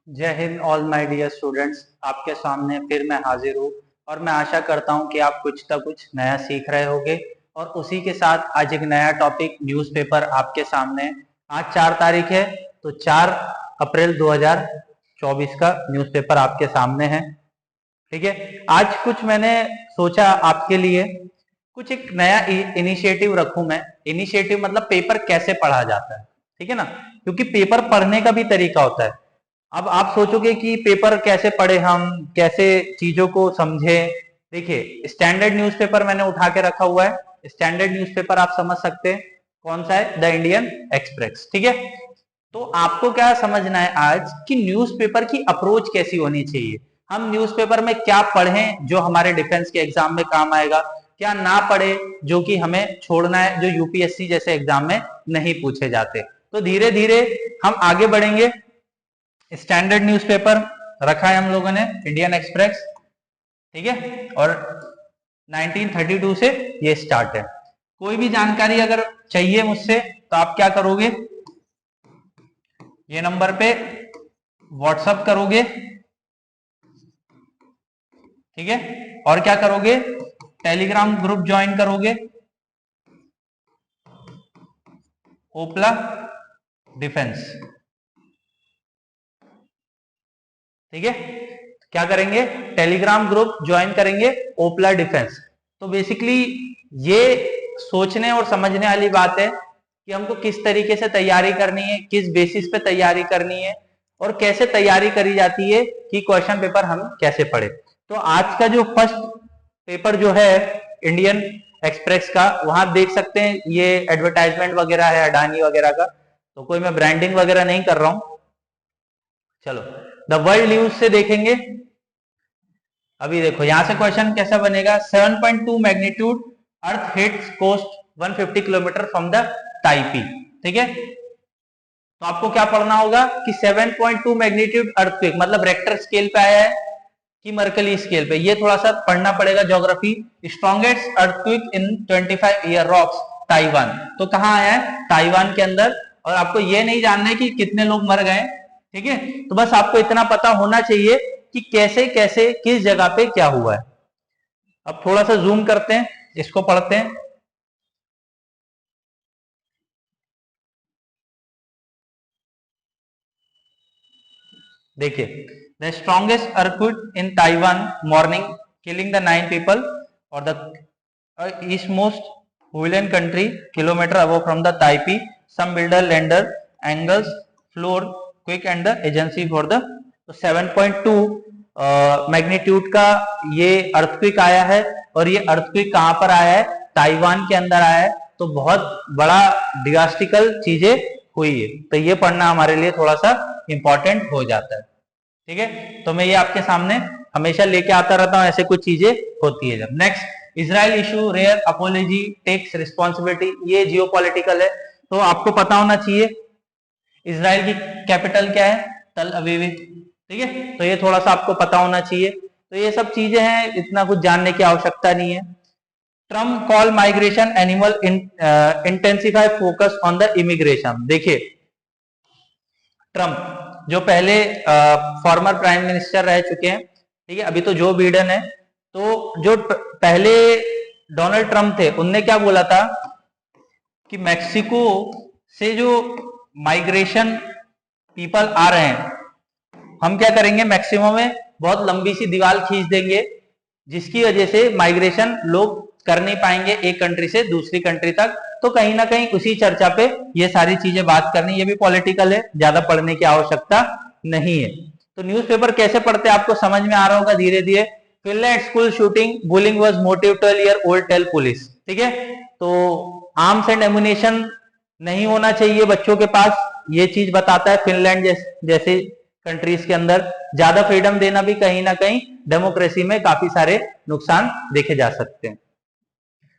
जय हिंद all my dear students. आपके सामने फिर मैं हाजिर हूँ और मैं आशा करता हूँ कि आप कुछ ना कुछ नया सीख रहे होंगे। और उसी के साथ आज एक नया टॉपिक न्यूज़पेपर आपके सामने है। आज 4 तारीख है, तो 4 अप्रैल 2024 का न्यूज़पेपर आपके सामने है। ठीक है, आज कुछ मैंने सोचा आपके लिए कुछ एक नया इनिशिएटिव रखूं मैं। इनिशिएटिव मतलब पेपर कैसे पढ़ा जाता है, ठीक है ना, क्योंकि पेपर पढ़ने का भी तरीका होता है। अब आप सोचोगे कि पेपर कैसे पढ़े, हम कैसे चीजों को समझे। देखिए, स्टैंडर्ड न्यूज़पेपर मैंने उठा के रखा हुआ है। स्टैंडर्ड न्यूज़पेपर आप समझ सकते हैं कौन सा है, द इंडियन एक्सप्रेस। ठीक है, तो आपको क्या समझना है आज कि न्यूज़पेपर की अप्रोच कैसी होनी चाहिए। हम न्यूज़पेपर में क्या पढ़ें जो हमारे डिफेंस के एग्जाम में काम आएगा, क्या ना पढ़े जो कि हमें छोड़ना है, जो यूपीएससी जैसे एग्जाम में नहीं पूछे जाते। तो धीरे धीरे हम आगे बढ़ेंगे। स्टैंडर्ड न्यूज़पेपर रखा है हम लोगों ने, इंडियन एक्सप्रेस। ठीक है, और 1932 से ये स्टार्ट है। कोई भी जानकारी अगर चाहिए मुझसे तो आप क्या करोगे, ये नंबर पे व्हाट्सएप करोगे। ठीक है, और क्या करोगे, टेलीग्राम ग्रुप ज्वाइन करोगे, ओपला डिफेंस। ठीक है, क्या करेंगे, टेलीग्राम ग्रुप ज्वाइन करेंगे, ओपला डिफेंस। तो बेसिकली ये सोचने और समझने वाली बात है कि हमको किस तरीके से तैयारी करनी है, किस बेसिस पे तैयारी करनी है, और कैसे तैयारी करी जाती है कि क्वेश्चन पेपर हम कैसे पढ़े। तो आज का जो फर्स्ट पेपर जो है इंडियन एक्सप्रेस का, वहां देख सकते हैं ये एडवर्टाइजमेंट वगैरह है अडानी वगैरह का, तो कोई मैं ब्रांडिंग वगैरह नहीं कर रहा हूं। चलो, द वर्ल्ड न्यूज से देखेंगे। अभी देखो यहां से क्वेश्चन कैसा बनेगा, 7.2 magnitude earth hits coast 150 kilometre from the Taipei. ठीक है, तो आपको क्या पढ़ना होगा कि 7.2 मैग्नीट्यूड अर्थक्वेक मतलब रेक्टर स्केल पे आया है कि मर्कली स्केल पे, ये थोड़ा सा पढ़ना पड़ेगा ज्योग्राफी। स्ट्रॉन्गेस्ट अर्थक्वेक इन 25 ईयर रॉक्स ताइवान, तो कहां आया है, ताइवान के अंदर। और आपको ये नहीं जानना है कि कितने लोग मर गए। ठीक है, तो बस आपको इतना पता होना चाहिए कि कैसे कैसे किस जगह पे क्या हुआ है। अब थोड़ा सा जूम करते हैं, इसको पढ़ते हैं। देखिए, the strongest earthquake in Taiwan morning killing the 9 people, और the east most Hualien country kilometre above from the Taipei, some builder lander angles floor quick and the agency for the. तो 7.2 magnitude का ये earthquake आया है, और ये earthquake कहां पर आया है, ताइवान के अंदर आया है। तो बहुत बड़ा डिजास्टिकल चीजें हुई है, तो ये पढ़ना हमारे लिए थोड़ा सा इंपॉर्टेंट हो जाता है। ठीक है, तो मैं ये आपके सामने हमेशा लेके आता रहता हूं, ऐसे कुछ चीजें होती है जब। Next, Israel issue rare apology takes responsibility, ये जियोपॉलिटिकल है, तो आपको पता होना चाहिए इजराइल की कैपिटल क्या है, तल अवीव। ठीक है, तो ये थोड़ा सा आपको पता होना चाहिए। तो ये सब चीजें हैं, इतना कुछ जानने की आवश्यकता नहीं है। Trump call migration animal intensify focus on the immigration. देखिए, ट्रम्प जो पहले फॉर्मर प्राइम मिनिस्टर रह चुके हैं, ठीक है, अभी तो जो बिडेन है, तो जो पहले डोनाल्ड ट्रम्प थे उनने क्या बोला था कि मैक्सिको से जो माइग्रेशन पीपल आ रहे हैं, हम क्या करेंगे, मैक्सिमम में बहुत लंबी सी दीवार खींच देंगे, जिसकी वजह से माइग्रेशन लोग कर नहीं पाएंगे एक कंट्री से दूसरी कंट्री तक। तो कहीं ना कहीं उसी चर्चा पे ये सारी चीजें बात करनी, ये भी पॉलिटिकल है, ज्यादा पढ़ने की आवश्यकता नहीं है। तो न्यूज़पेपर कैसे पढ़ते हैं आपको समझ में आ रहा होगा धीरे धीरे। Finland school shooting bullying was motive 12 year old tell police. ठीक है, तो आर्म्स एंड एमुनेशन नहीं होना चाहिए बच्चों के पास, ये चीज बताता है। फिनलैंड जैसे कंट्रीज के अंदर ज्यादा फ्रीडम देना भी कहीं ना कहीं डेमोक्रेसी में काफी सारे नुकसान देखे जा सकते हैं।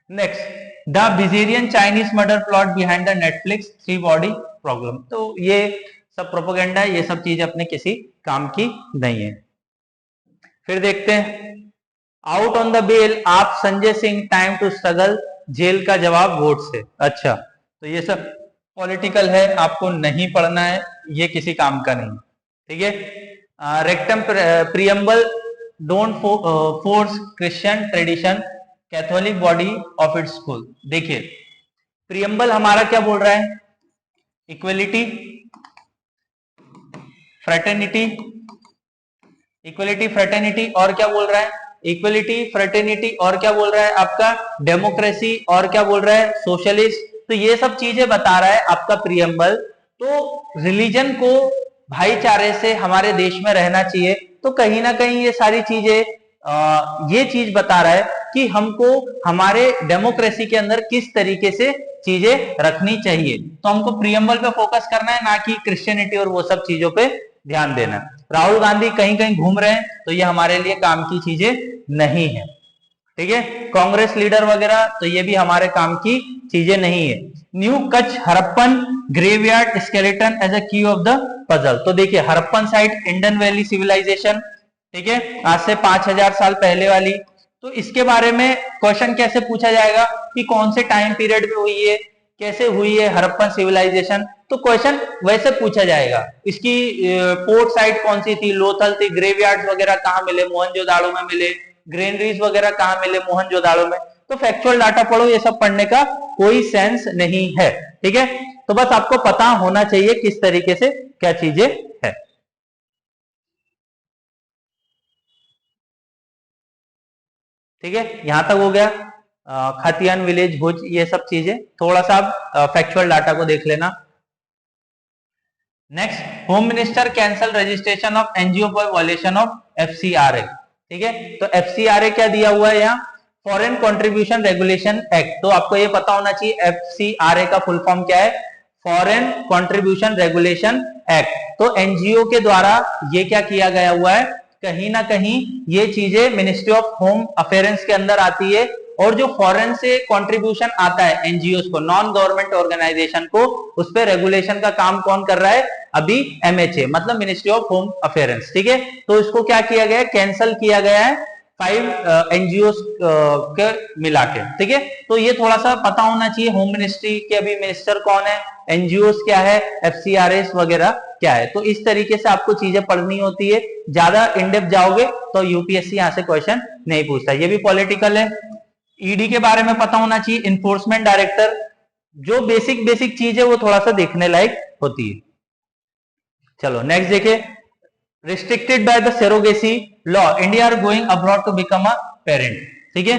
Next, the bizarre Chinese murder plot behind the Netflix 3 body problem, तो ये सब प्रोपोगेंडा है, ये सब चीजें अपने किसी काम की नहीं है। फिर देखते हैं, आउट ऑन द बेल आप Sanjay Singh time to struggle, jail का जवाब वोट से। अच्छा, तो ये सब पॉलिटिकल है, आपको नहीं पढ़ना है, ये किसी काम का नहीं। ठीक है, rectum preamble don't force Christian tradition Catholic body of its school. देखिए प्रियम्बल हमारा क्या बोल रहा है, इक्वलिटी, फ्रेटर्निटी, इक्वलिटी फ्रेटर्निटी, और क्या बोल रहा है, इक्वलिटी फ्रेटर्निटी, और क्या बोल रहा है आपका डेमोक्रेसी, और क्या बोल रहा है सोशलिस्ट। तो ये सब चीजें बता रहा है आपका प्रियम्बल। तो रिलीजन को भाईचारे से हमारे देश में रहना चाहिए, तो कहीं ना कहीं ये सारी चीजें ये चीज बता रहा है कि हमको हमारे डेमोक्रेसी के अंदर किस तरीके से चीजें रखनी चाहिए। तो हमको प्रियम्बल पे फोकस करना है, ना कि क्रिश्चियनिटी और वो सब चीजों पे ध्यान देना। राहुल गांधी कहीं कहीं घूम रहे हैं, तो ये हमारे लिए काम की चीजें नहीं है, ठीक है। कांग्रेस लीडर वगैरह, तो ये भी हमारे काम की चीजें नहीं है। New Kutch Harappan graveyard skeleton as a key of the puzzle. तो देखिए Harappan site Indus valley civilisation, ठीक है, आज से 5000 साल पहले वाली। तो इसके बारे में क्वेश्चन कैसे पूछा जाएगा कि कौन से टाइम पीरियड में हुई है, कैसे हुई है हड़प्पन सिविलाइजेशन, तो क्वेश्चन वैसे पूछा जाएगा। इसकी पोर्ट साइट कौन सी थी, लोथल थी, ग्रेवयार्ड वगैरह कहाँ मिले, मोहनजोदाड़ो में मिले, ग्रेनरीज वगैरह कहाँ मिले, मोहनजोदाड़ो में। तो फैक्चुअल डाटा पढ़ो, ये सब पढ़ने का कोई सेंस नहीं है, ठीक है। तो बस आपको पता होना चाहिए किस तरीके से क्या चीजें है, ठीक है। यहां तक हो गया खतियान विलेज भुज, ये सब चीजें थोड़ा सा फैक्चुअल डाटा को देख लेना। Next, home minister cancel registration of NGO for violation of FCRA, ठीक है। तो एफसीआरए क्या दिया हुआ है यहाँ, फॉरेन कंट्रीब्यूशन रेगुलेशन एक्ट। तो आपको ये पता होना चाहिए एफसीआरए का फुल फॉर्म क्या है, फॉरेन कंट्रीब्यूशन रेगुलेशन एक्ट। तो एनजीओ के द्वारा ये क्या किया गया हुआ है, कहीं ना कहीं ये चीजें मिनिस्ट्री ऑफ होम अफेयर्स के अंदर आती है, और जो फॉरेन से कंट्रीब्यूशन आता है एनजीओ को, नॉन गवर्नमेंट ऑर्गेनाइजेशन को, उस पर रेगुलेशन का काम कौन कर रहा है, अभी एमएचए मतलब मिनिस्ट्री ऑफ होम अफेयर्स, ठीक है। तो इसको क्या किया गया है, कैंसल किया गया है 5 एनजीओ के मिला के, ठीक है। तो ये थोड़ा सा पता होना चाहिए, होम मिनिस्ट्री के अभी मिनिस्टर कौन है, एनजीओ क्या है, एफसीआरएस वगैरह क्या है। तो इस तरीके से आपको चीजें पढ़नी होती है। ज्यादा इनडेप्थ जाओगे तो यूपीएससी यहां से क्वेश्चन नहीं पूछता। ये भी पॉलिटिकल है। ईडी के बारे में पता होना चाहिए, इन्फोर्समेंट डायरेक्टर। जो बेसिक बेसिक चीज है वो थोड़ा सा देखने लायक होती है। चलो नेक्स्ट देखिए, restricted by the surrogacy law India are going abroad to become a parent, ठीक है।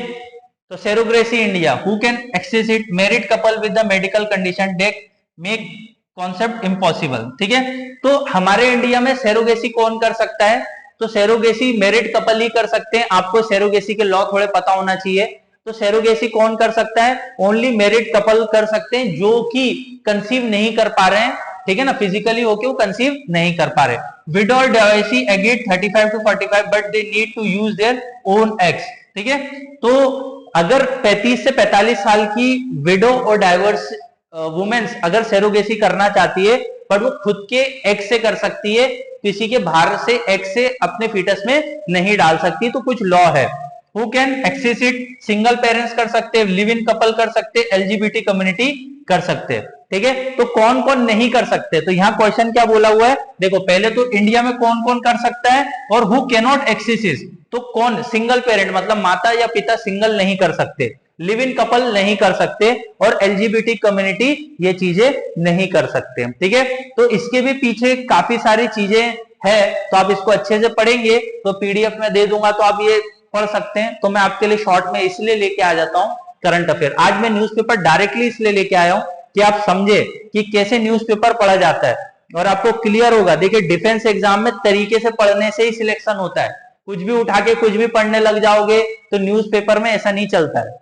तो surrogacy India, who can access it, married couple with the medical condition that make concept impossible, ठीक है। तो हमारे इंडिया में surrogacy कौन कर सकता है, तो सेरोगेसी मैरिड कपल ही कर सकते हैं। आपको सेरोगेसी के लॉ थोड़े पता होना चाहिए। तो सेरोगेसी कौन कर सकता है, ओनली मैरिड कपल कर सकते हैं जो कि कंसीव नहीं कर पा रहे हैं, ठीक है ना, फिजिकली होके वो कंसीव नहीं कर पा रहे। विडो और divorcee agreed 35 to 45 but they need to use their own eggs, ठीक है। तो अगर 35 से 45 साल की विडो और डाइवर्स वुमेन्स अगर सेरोगेसी करना चाहती है, पर वो खुद के एग से कर सकती है, किसी के बाहर से एग से अपने फीटस में नहीं डाल सकती। तो कुछ लॉ है। Who can access it, single parents कर सकते हैं, लिव इन कपल कर सकते हैं, एलजीबीटी कम्युनिटी कर सकते हैं, ठीक है। तो कौन कौन नहीं कर सकते, तो यहाँ क्वेश्चन क्या बोला हुआ है, देखो पहले तो इंडिया में कौन कौन कर सकता है, और हु कैनॉट एक्सेस इट, तो कौन, सिंगल पेरेंट मतलब माता या पिता सिंगल नहीं कर सकते, लिव इन कपल नहीं कर सकते, और एलजीबीटी कम्युनिटी ये चीजें नहीं कर सकते, ठीक है। तो इसके भी पीछे काफी सारी चीजें है, तो आप इसको अच्छे से पढ़ेंगे तो पीडीएफ में दे दूंगा, तो आप ये पढ़ सकते हैं। तो मैं आपके लिए शॉर्ट में इसलिए लेके आ जाता हूं करंट अफेयर। आज मैं न्यूज़पेपर डायरेक्टली इसलिए लेके आया हूं कि आप समझे कि कैसे न्यूज़पेपर पढ़ा जाता है, और आपको क्लियर होगा। देखिए डिफेंस एग्जाम में तरीके से पढ़ने से ही सिलेक्शन होता है। कुछ भी उठा के कुछ भी पढ़ने लग जाओगे तो न्यूज़पेपर में ऐसा नहीं चलता है,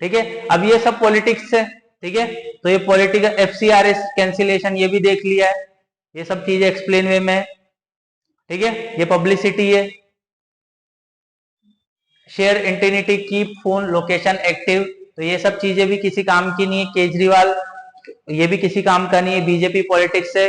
ठीक है। अब ये सब पॉलिटिक्स है, ठीक है। तो ये पॉलिटिकल एफसीआरएस कैंसिलेशन ये भी देख लिया है, ये सब चीजें एक्सप्लेन वे में, ठीक है। ये पब्लिसिटी है, share intensity, keep phone location active, तो ये सब चीजें भी किसी काम की नहीं है। केजरीवाल ये भी किसी काम का नहीं है, बीजेपी पॉलिटिक्स से।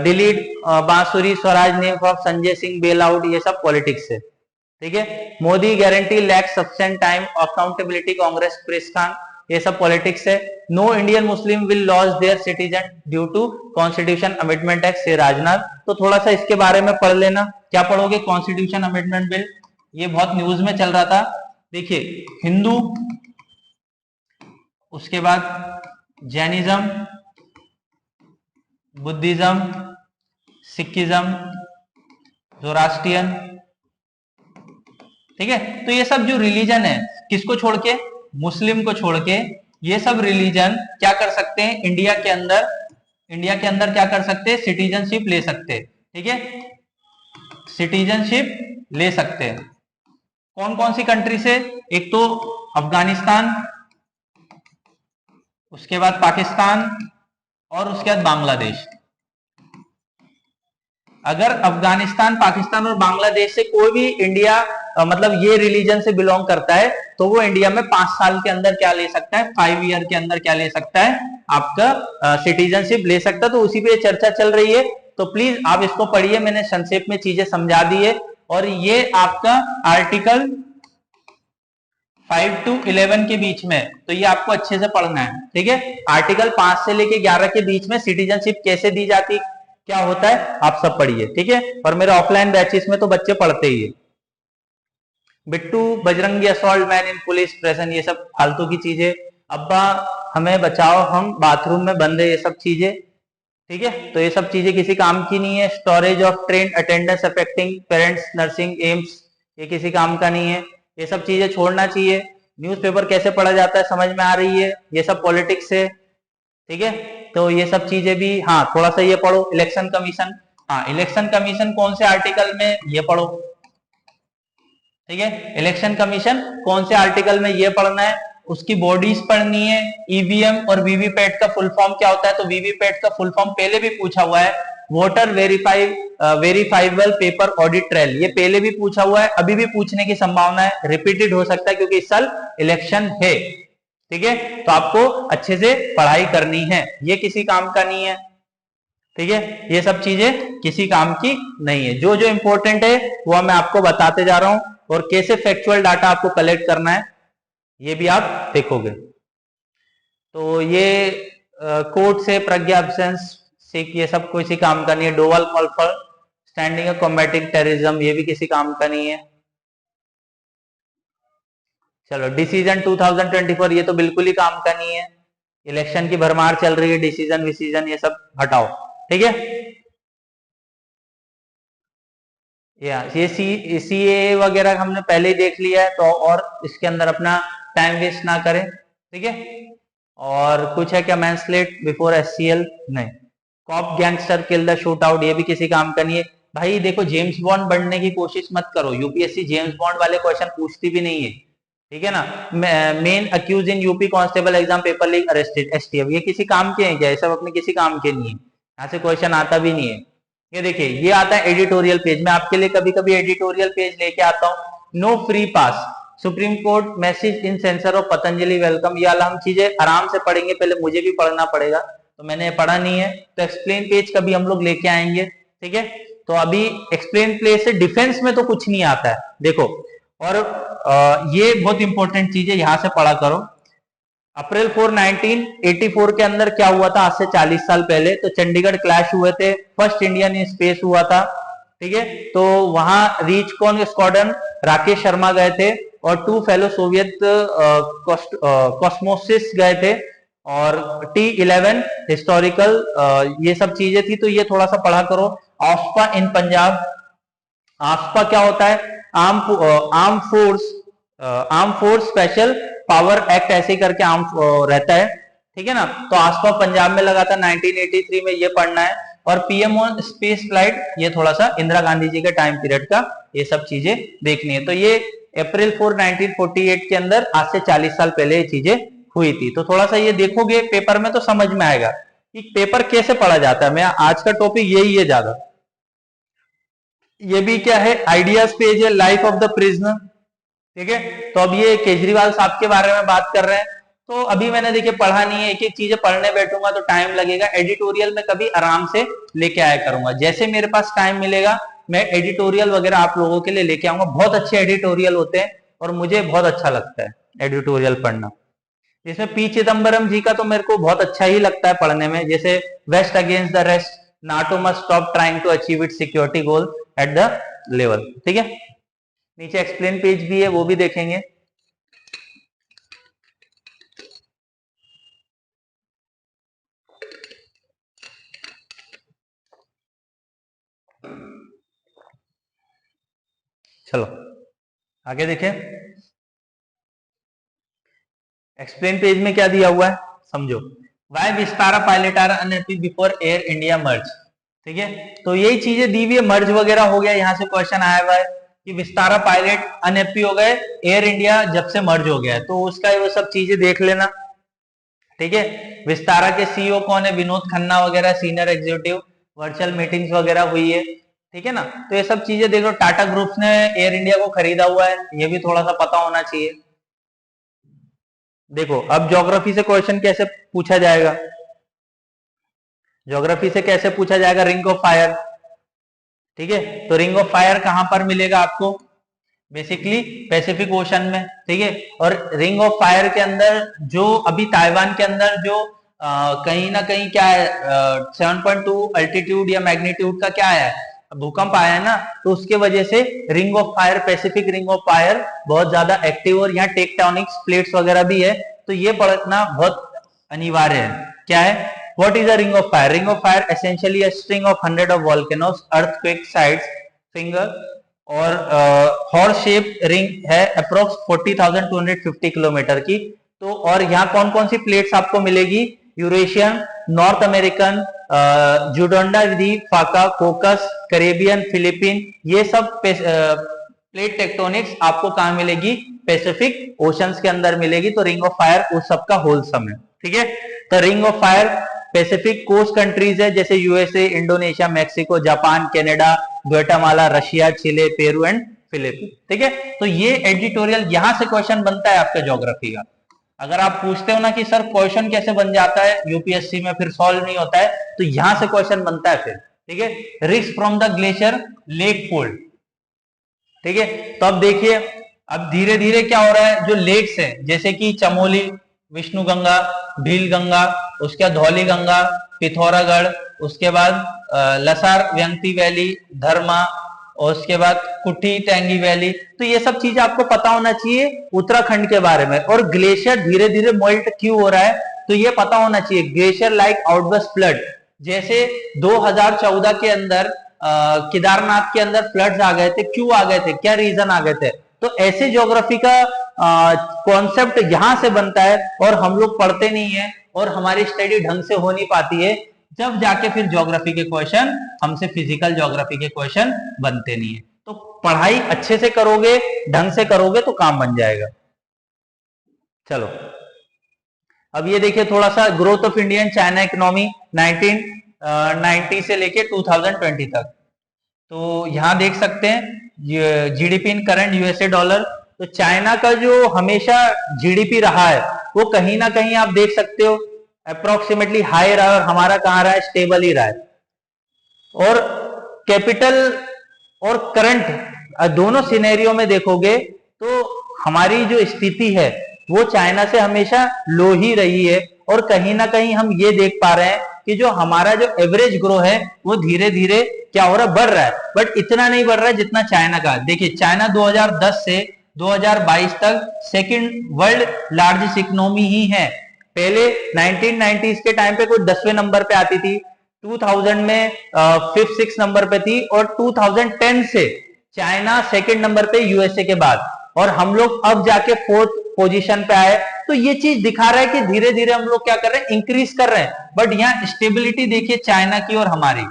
Delete Bansuri Swaraj name of Sanjay Singh bail out, ये सब पॉलिटिक्स है, ठीक है। Modi guarantee lack sufficient time accountability, Congress press Khan, ये सब पॉलिटिक्स है। No Indian Muslim will loss their citizen due to constitution amendment act से राजनाथ। तो थोड़ा सा इसके बारे में पढ़ लेना। क्या पढ़ोगे? कॉन्स्टिट्यूशन अमेंडमेंट बिल, ये बहुत न्यूज में चल रहा था। देखिए, हिंदू, उसके बाद जैनिज्म, बुद्धिज्म, सिखिज्म, जोरास्ट्रियन, ठीक है। तो ये सब जो रिलीजन है, किसको छोड़ के? मुस्लिम को छोड़ के ये सब रिलीजन क्या कर सकते हैं? इंडिया के अंदर क्या कर सकते हैं? सिटीजनशिप ले सकते हैं, ठीक है, सिटीजनशिप ले सकते हैं। कौन कौन सी कंट्री से? एक तो अफगानिस्तान, उसके बाद पाकिस्तान, और उसके बाद बांग्लादेश। अगर अफगानिस्तान, पाकिस्तान और बांग्लादेश से कोई भी इंडिया मतलब ये रिलीजन से बिलोंग करता है, तो वो इंडिया में 5 साल के अंदर क्या ले सकता है? 5 ईयर के अंदर क्या ले सकता है? आपका सिटीजनशिप ले सकता है। तो उसी पे चर्चा चल रही है, तो प्लीज आप इसको पढ़िए। मैंने संक्षेप में चीजें समझा दी है। और ये आपका आर्टिकल 5 to 11 के बीच में, तो ये आपको अच्छे से पढ़ना है, ठीक है। आर्टिकल 5 से लेके 11 के बीच में सिटीजनशिप कैसे दी जाती, क्या होता है, आप सब पढ़िए, ठीक है। और मेरे ऑफलाइन बैचेस में तो बच्चे पढ़ते ही है। Bittu, Bajrangi, assault man in police present, ये सब फालतू की चीजें। अब्बा हमें बचाओ, हम बाथरूम में बंद है, ये सब चीजें, ठीक है। तो ये सब चीजें किसी काम की नहीं है। Storage of train attendance affecting parents nursing AIIMS, ये किसी काम का नहीं है। ये सब चीजें छोड़ना चाहिए। न्यूज़पेपर कैसे पढ़ा जाता है समझ में आ रही है, ये सब पॉलिटिक्स है, ठीक है। तो ये सब चीजें भी, हाँ थोड़ा सा ये पढ़ो। इलेक्शन कमीशन, हाँ इलेक्शन कमीशन कौन से आर्टिकल में, ये पढ़ो, ठीक है। इलेक्शन कमीशन कौन से आर्टिकल में, ये पढ़ना है। उसकी बॉडीज पढ़नी है। ईवीएम और वीवीपैट का फुल फॉर्म क्या होता है? तो वीवीपैट का फुल फॉर्म पहले भी पूछा हुआ है, voter verifiable paper audit trail, ये पहले भी पूछा हुआ है, अभी भी पूछने की संभावना है, रिपीटेड हो सकता है क्योंकि इस साल इलेक्शन है, ठीक है। तो आपको अच्छे से पढ़ाई करनी है, ये किसी काम का नहीं है, ठीक है। ये सब चीजें किसी काम की नहीं है। जो जो इंपॉर्टेंट है वो मैं आपको बताते जा रहा हूं, और कैसे फैक्चुअल डाटा आपको कलेक्ट करना है ये भी आप देखोगे। तो ये कोर्ट से, प्रज्ञा एब्सेंस से, ये सब किसी काम का नहीं है। Doval call for standing up combating terrorism, ये भी किसी काम का नहीं है। चलो, डिसीजन 2024, ये तो बिल्कुल ही काम का नहीं है। इलेक्शन की भरमार चल रही है, डिसीजन विसीजन ये सब हटाओ, ठीक है। ये सीए वगैरह हमने पहले ही देख लिया है, तो और इसके अंदर अपना टाइम वेस्ट ना करें, ठीक है। और कुछ है क्या? मैंसलेट बिफोर एससीएल, नहीं। Cop gangster kill the shootout, ये भी किसी काम का नहीं है। भाई देखो, जेम्स बॉन्ड बनने की कोशिश मत करो, यूपीएससी जेम्स बॉन्ड वाले क्वेश्चन पूछती भी नहीं है, ठीक है ना। Main accused in UP constable exam paper leak arrested, STF, ये किसी काम के हैं क्या? ये सब अपने किसी काम के नहीं है, यहाँ से क्वेश्चन आता भी नहीं है। ये देखिए, ये आता है एडिटोरियल पेज। मैं आपके लिए कभी कभी एडिटोरियल पेज लेके आता हूँ। No free pass, Supreme Court message in censor of Patanjali welcome, ये वाला हम चीजें आराम से पढ़ेंगे, पहले मुझे भी पढ़ना पड़ेगा, तो मैंने पढ़ा नहीं है। तो एक्सप्लेन पेज कभी हम लोग लेके आएंगे, ठीक है। तो अभी एक्सप्लेन पेज से डिफेंस में तो कुछ नहीं आता है, देखो। और ये बहुत इंपॉर्टेंट चीज है, यहां से पढ़ा करो। अप्रैल 4 1984 के अंदर क्या हुआ था? आज से 40 साल पहले, तो चंडीगढ़ क्लैश हुए थे, फर्स्ट इंडियन इन स्पेस हुआ था, ठीक है। तो वहां रीच कॉन स्क्वाड्रन राकेश शर्मा गए थे, और 2 फेलो सोवियत कॉस्मोसिस गए थे, और T11 हिस्टोरिकल, ये सब चीजें थी, तो ये थोड़ा सा पढ़ा करो। आफ्पा इन पंजाब, आफ्पा क्या होता है? Arm force special power act, ऐसे करके आर्म रहता है, ठीक है ना। तो आफ्पा पंजाब में लगा था 1983 में, ये पढ़ना है। और पीएम ऑन स्पेस फ्लाइट, ये थोड़ा सा इंदिरा गांधी जी के टाइम पीरियड का, ये सब चीजें देखनी है। तो ये अप्रैल 4 1948 के अंदर, आज से 40 साल पहले ये चीजें हुई थी। तो थोड़ा सा ये देखोगे पेपर में तो समझ में आएगा कि पेपर कैसे पढ़ा जाता है। मैं आज का टॉपिक यही है ज्यादा। ये भी क्या है? आइडियाज पेज है, लाइफ ऑफ द प्रिजनर, ठीक है। तो अब ये केजरीवाल साहब के बारे में बात कर रहे हैं। तो अभी मैंने देखिए पढ़ा नहीं है, एक एक चीजें पढ़ने बैठूंगा तो टाइम लगेगा। एडिटोरियल में कभी आराम से लेके आया करूंगा, जैसे मेरे पास टाइम मिलेगा मैं एडिटोरियल वगैरह आप लोगों के लिए लेके आऊंगा। बहुत अच्छे एडिटोरियल होते हैं और मुझे बहुत अच्छा लगता है एडिटोरियल पढ़ना। इसमें पी चिदम्बरम जी का तो मेरे को बहुत अच्छा ही लगता है पढ़ने में, जैसे west against the rest, NATO must stop trying to achieve it security goal at the level. ठीक है, नीचे एक्सप्लेन पेज भी है, वो भी देखेंगे। चलो आगे देखें, एक्सप्लेन पेज में क्या दिया हुआ है समझो। Why Vistara pilot are unhappy before Air India merge. ठीक है, तो यही चीजें दी हुई है, मर्ज वगैरह हो गया, यहाँ से क्वेश्चन आया हुआ है कि विस्तारा पायलट अनहैप्पी हो गए एयर इंडिया जब से मर्ज हो गया है, तो उसका वो सब चीजें देख लेना। ठीक है, विस्तारा के सीईओ कौन है, विनोद खन्ना वगैरह सीनियर एग्जीक्यूटिव, वर्चुअल मीटिंग्स वगैरह हुई है। ठीक है ना, तो ये सब चीजें देखो, टाटा ग्रुप्स ने एयर इंडिया को खरीदा हुआ है, ये भी थोड़ा सा पता होना चाहिए। देखो अब ज्योग्राफी से क्वेश्चन कैसे पूछा जाएगा, ज्योग्राफी से कैसे पूछा जाएगा, रिंग ऑफ फायर। ठीक है, तो रिंग ऑफ फायर कहां पर मिलेगा आपको, बेसिकली पैसिफिक ओशन में। ठीक है, और रिंग ऑफ फायर के अंदर जो अभी ताइवान के अंदर जो कहीं ना कहीं क्या है 7.2 अल्टीट्यूड या मैग्नीट्यूड का क्या है भूकंप आया है ना, तो उसके वजह से ring of fire, Pacific ring of fire बहुत ज्यादा एक्टिव, और यहाँ टेक्टोनिक्स प्लेट्स वगैरह भी है, तो ये पढ़ना बहुत अनिवार्य है। क्या है, what is a ring of fire? Ring of fire essentially a string of 100 of volcanoes, earthquake sites, finger और हॉर्स शेप रिंग है, अप्रोक्स 40,250 किलोमीटर की। तो और यहाँ कौन कौन सी प्लेट्स आपको मिलेगी, यूरेशियन, नॉर्थ अमेरिकन, जुडोंडा द्वीप, फाका, कोकस, कैरेबियन, फिलीपीन, ये सब प्लेट टेक्टोनिक्स आपको कहां मिलेगी, पैसिफिक ओशंस के अंदर मिलेगी। तो रिंग ऑफ फायर उस सब का होलसम है। ठीक है, तो ring of fire Pacific coast countries है, जैसे USA, Indonesia, Mexico, Japan, Canada, Guatemala, Russia, Chile, Peru and Philippine. ठीक है, तो ये एडिटोरियल यहां से क्वेश्चन बनता है आपका ज्योग्राफी का। अगर आप पूछते हो ना कि सर क्वेश्चन कैसे बन जाता है यूपीएससी में, फिर सॉल्व नहीं होता है, तो यहां से क्वेश्चन बनता है फिर। ठीक है, risk from the glacier lake fold. ठीक है, तो अब देखिए, अब धीरे धीरे क्या हो रहा है, जो लेक्स है जैसे कि चमोली, विष्णु गंगा, भील गंगा, उसके बाद धौली गंगा, पिथौरागढ़, उसके बाद लसार व्यंगती वैली, धर्मा, और उसके बाद कुटी टैंगी वैली, तो ये सब चीजें आपको पता होना चाहिए उत्तराखंड के बारे में। और ग्लेशियर धीरे धीरे मेल्ट क्यों हो रहा है, तो ये पता होना चाहिए। ग्लेशियर लाइक आउटबर्स्ट फ्लड, जैसे 2014 के अंदर केदारनाथ के अंदर फ्लड्स आ गए थे, क्यों आ गए थे, क्या रीजन आ गए थे, तो ऐसे ज्योग्राफी का कॉन्सेप्ट यहां से बनता है, और हम लोग पढ़ते नहीं है, और हमारी स्टडी ढंग से हो नहीं पाती है, जब जाके फिर ज्योग्राफी के क्वेश्चन हमसे फिजिकल ज्योग्राफी के क्वेश्चन बनते नहीं है। तो पढ़ाई अच्छे से करोगे, ढंग से करोगे तो काम बन जाएगा। चलो अब ये देखिए थोड़ा सा growth of Indian China economy 1990 से लेके 2020 तक। तो यहां देख सकते हैं GDP in current USA dollar. तो चाइना का जो हमेशा जीडीपी रहा है वो कहीं ना कहीं आप देख सकते हो अप्रोक्सीमेटली हाई रहा है, और हमारा कहां रहा है, स्टेबल ही रहा है। और कैपिटल और करंट दोनों सिनेरियो में देखोगे तो हमारी जो स्थिति है वो चाइना से हमेशा लो ही रही है, और कहीं ना कहीं हम ये देख पा रहे हैं कि जो हमारा जो एवरेज ग्रो है वो धीरे धीरे क्या हो रहा है, बढ़ रहा है, बट इतना नहीं बढ़ रहा है जितना चाइना का। देखिए चाइना 2010 से 2022 तक सेकंड वर्ल्ड लार्जेस्ट इकोनॉमी ही है। पहले 1990s के टाइम पे कोई 10वें नंबर पे आती थी, 2000 में 5th-6th नंबर पे थी, और 2010 से चाइना सेकंड नंबर पे यूएसए के बाद, और हम लोग अब जाके 4th पोजीशन पे आए। तो ये चीज दिखा रहा है कि धीरे धीरे हम लोग क्या कर रहे हैं, इंक्रीज कर रहे हैं, बट यहाँ स्टेबिलिटी देखिए चाइना की और हमारी।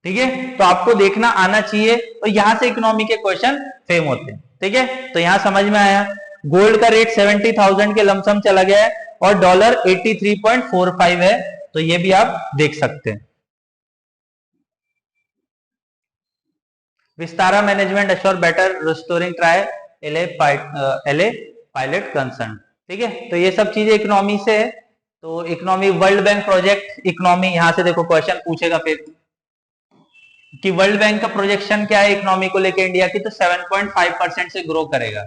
ठीक है, तो आपको देखना आना चाहिए, और यहां से इकोनॉमी के क्वेश्चन फेम होते हैं। ठीक है, तो यहां समझ में आया। गोल्ड का रेट 70,000 के लमसम चला गया है, और डॉलर 83.45 है, तो ये भी आप देख सकते हैं। Vistara management assure better restoring try LA pilot concern. ठीक है, तो ये सब चीजें इकोनॉमी से है। तो economy, world bank project economy, यहां से देखो क्वेश्चन पूछेगा फिर कि वर्ल्ड बैंक का प्रोजेक्शन क्या है इकोनॉमी को लेकर इंडिया की, तो 7.5% से ग्रो करेगा।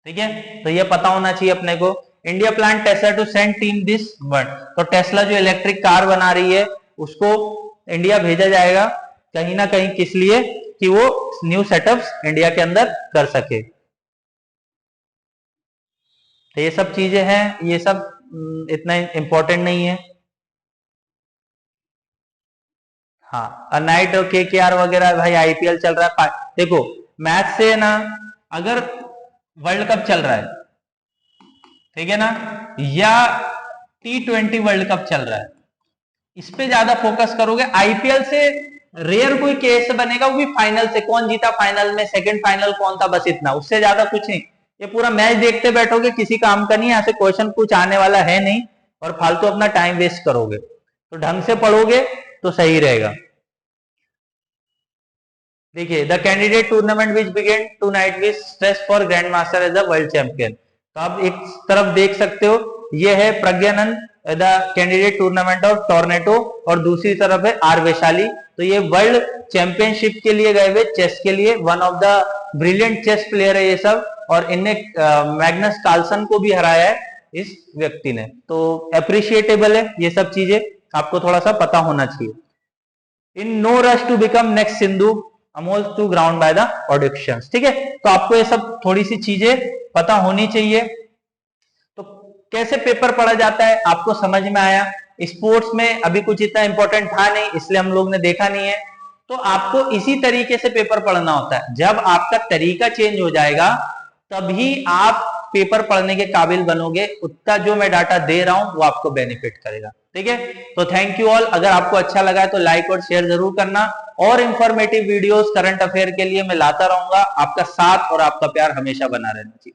ठीक है, तो ये पता होना चाहिए अपने को। India plan Tesla to send team this world. तो टेस्ला जो इलेक्ट्रिक कार बना रही है उसको इंडिया भेजा जाएगा कहीं ना कहीं, किस लिए कि वो न्यू सेटअप्स इंडिया के अंदर कर सके। तो ये सब चीजें हैं, ये सब इतना इंपॉर्टेंट नहीं है। हाँ, नाइट और केकेआर वगैरह भाई आईपीएल चल रहा है। देखो मैच से ना, अगर वर्ल्ड कप चल रहा है, ठीक है ना, या T20 वर्ल्ड कप चल रहा है, इस पे ज्यादा फोकस करोगे। आईपीएल से रेयर कोई केस बनेगा, वो भी फाइनल से, कौन जीता फाइनल में, सेकंड फाइनल कौन था, बस इतना, उससे ज्यादा कुछ नहीं। ये पूरा मैच देखते बैठोगे किसी काम का नहीं, ऐसे क्वेश्चन कुछ आने वाला है नहीं, और फालतू अपना टाइम वेस्ट करोगे। तो ढंग से पढ़ोगे तो सही रहेगा। देखिए, the candidate tournament which began tonight which stress for grand master as a world champion. तो आप एक तरफ देख सकते हो, ये है Praggnanandhaa the candidate tournament of Toronto, और दूसरी तरफ है आर वैशाली। तो ये वर्ल्ड चैंपियनशिप के लिए गए हुए, चेस के लिए, one of the brilliant chess player है ये सब, और इनने मैग्नस कार्लसन को भी हराया है इस व्यक्ति ने। तो अप्रिशिएटेबल है ये सब चीजें, आपको थोड़ा सा पता होना चाहिए। In no rush to become next Sindhu, Amol to ground by the auditions. ठीक है, तो आपको ये सब थोड़ी सी चीजें पता होनी चाहिए। तो कैसे पेपर पढ़ा जाता है आपको समझ में आया। स्पोर्ट्स में अभी कुछ इतना इंपॉर्टेंट था नहीं, इसलिए हम लोग ने देखा नहीं है। तो आपको इसी तरीके से पेपर पढ़ना होता है। जब आपका तरीका चेंज हो जाएगा तभी आप पेपर पढ़ने के काबिल बनोगे। उतना जो मैं डाटा दे रहा हूं वो आपको बेनिफिट करेगा। ठीक है, तो थैंक यू ऑल। अगर आपको अच्छा लगा है तो लाइक और शेयर जरूर करना, और इंफॉर्मेटिव वीडियोस करंट अफेयर के लिए मैं लाता रहूंगा। आपका साथ और आपका प्यार हमेशा बना रहना चाहिए।